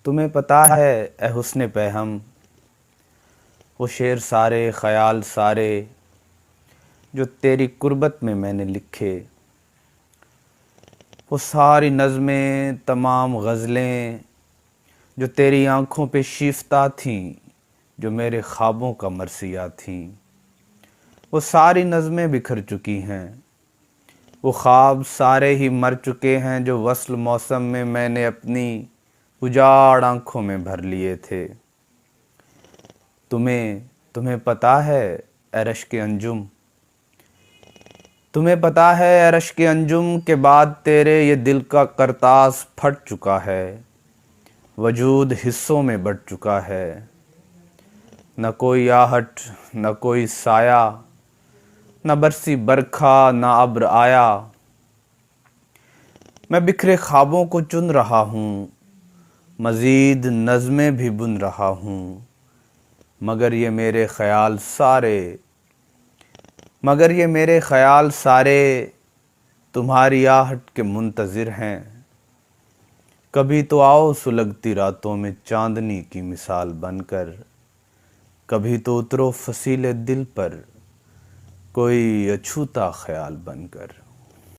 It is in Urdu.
تمہیں پتہ ہے اے حسن پہم، وہ شعر سارے خیال سارے جو تیری قربت میں نے لکھے، وہ ساری نظمیں تمام غزلیں جو تیری آنکھوں پہ شیفتہ تھیں، جو میرے خوابوں کا مرثیہ تھیں، وہ ساری نظمیں بکھر چکی ہیں، وہ خواب سارے ہی مر چکے ہیں جو وصل موسم میں نے اپنی اجاڑ آنکھوں میں بھر لیے تھے۔ تمہیں پتہ ہے اے رشک انجم، تمہیں پتہ ہے اے رشک انجم کے بعد تیرے یہ دل کا کرتاز پھٹ چکا ہے، وجود حصوں میں بٹ چکا ہے، نہ کوئی آہٹ نہ کوئی سایہ، نہ برسی برکھا نہ ابر آیا۔ میں بکھرے خوابوں کو چن رہا ہوں، مزید نظمیں بھی بن رہا ہوں، مگر یہ میرے خیال سارے تمہاری آہٹ کے منتظر ہیں۔ کبھی تو آؤ سلگتی راتوں میں چاندنی کی مثال بن کر، کبھی تو اترو فصیل دل پر کوئی اچھوتا خیال بن کر۔